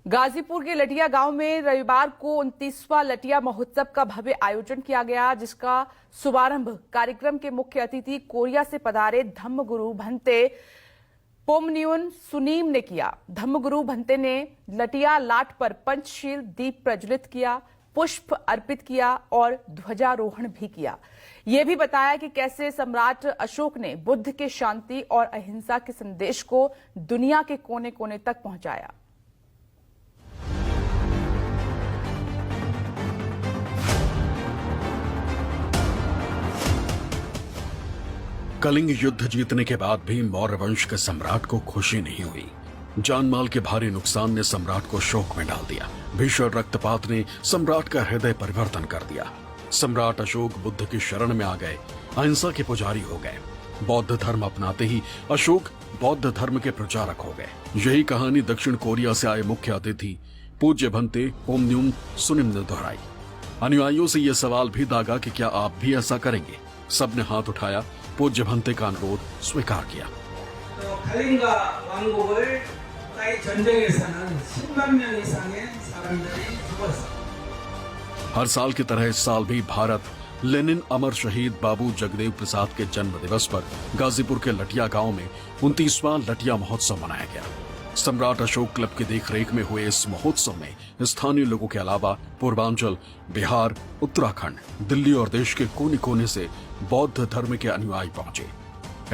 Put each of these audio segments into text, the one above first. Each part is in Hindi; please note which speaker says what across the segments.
Speaker 1: गाजीपुर के लटिया गांव में रविवार को 29वां लटिया महोत्सव का भव्य आयोजन किया गया, जिसका शुभारंभ कार्यक्रम के मुख्य अतिथि कोरिया से पधारे धम्मगुरु भंते पोमन्यून सुनीम ने किया। धम्मगुरु भंते ने लटिया लाट पर पंचशील दीप प्रज्वलित किया, पुष्प अर्पित किया और ध्वजारोहण भी किया। ये भी बताया कि कैसे सम्राट अशोक ने बुद्ध के शांति और अहिंसा के संदेश को दुनिया के कोने कोने तक पहुंचाया।
Speaker 2: कलिंग युद्ध जीतने के बाद भी मौर्य वंश के सम्राट को खुशी नहीं हुई। जानमाल के भारी नुकसान ने सम्राट को शोक में डाल दिया। भीषण रक्तपात ने सम्राट का हृदय परिवर्तन कर दिया। सम्राट अशोक बुद्ध की शरण में आ गए, अहिंसा के पुजारी हो गए। बौद्ध धर्म अपनाते ही अशोक बौद्ध धर्म के प्रचारक हो गए। यही कहानी दक्षिण कोरिया से आए मुख्य अतिथि पूज्य भंते पोमन्यून सुनिम ने दोहराई। अनुयायियों से यह सवाल भी दागा कि क्या आप भी ऐसा करेंगे। सबने हाथ उठाया, पूज्य भंते का अनुरोध स्वीकार किया। हर साल की तरह इस साल भी भारत लेनिन अमर शहीद बाबू जगदेव प्रसाद के जन्म दिवस पर गाजीपुर के लटिया गांव में 29वां लटिया महोत्सव मनाया गया। सम्राट अशोक क्लब की देखरेख में हुए इस महोत्सव में स्थानीय लोगों के अलावा पूर्वांचल, बिहार, उत्तराखंड, दिल्ली और देश के कोने कोने से बौद्ध धर्म के अनुयायी पहुंचे।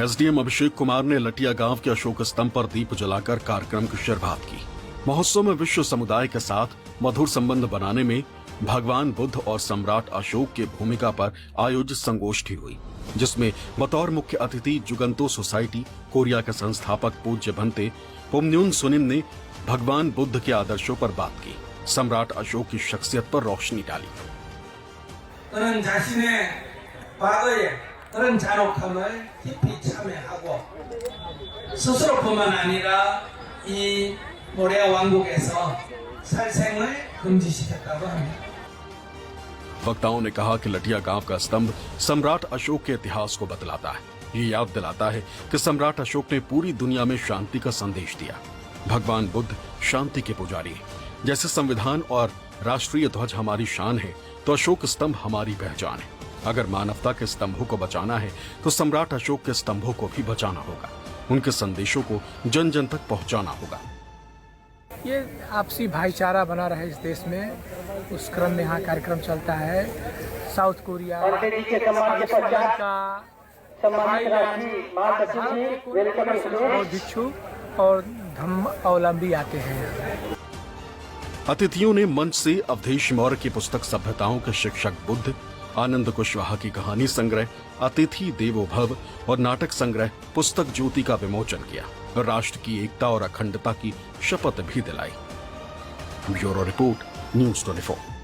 Speaker 2: एसडीएम अभिषेक कुमार ने लटिया गांव के अशोक स्तंभ पर दीप जलाकर कार्यक्रम की शुरुआत की। महोत्सव में विश्व समुदाय के साथ मधुर संबंध बनाने में भगवान बुद्ध और सम्राट अशोक की भूमिका पर आयोजित संगोष्ठी हुई, जिसमें बतौर मुख्य अतिथि जुगंतो सोसाइटी कोरिया के संस्थापक पूज्य भंते पोमन्यून सुनिम ने भगवान बुद्ध के आदर्शों पर बात की, सम्राट अशोक की शख्सियत पर रोशनी डाली। वक्ताओं ने कहा कि लटिया गांव का स्तंभ सम्राट अशोक के इतिहास को बतलाता है। ये याद दिलाता है कि सम्राट अशोक ने पूरी दुनिया में शांति का संदेश दिया। भगवान बुद्ध शांति के पुजारी हैं। जैसे संविधान और राष्ट्रीय ध्वज हमारी शान है, तो अशोक स्तंभ हमारी पहचान है। अगर मानवता के स्तंभों को बचाना है, तो सम्राट अशोक के स्तंभों को भी बचाना होगा। उनके संदेशों को जन जन तक पहुंचाना होगा।
Speaker 3: ये आपसी भाईचारा बना रहे इस देश में, उस क्रम में यहाँ कार्यक्रम चलता है। साउथ कोरिया, भिक्षु और धम्मावलंबी आते हैं।
Speaker 2: अतिथियों ने मंच से अवधेश मौर्य की पुस्तक सभ्यताओं के शिक्षक बुद्ध, आनंद कुशवाहा की कहानी संग्रह अतिथि देवो भव और नाटक संग्रह पुस्तक ज्योति का विमोचन किया। राष्ट्र की एकता और अखंडता की शपथ भी दिलाई। Bureau report, news 24।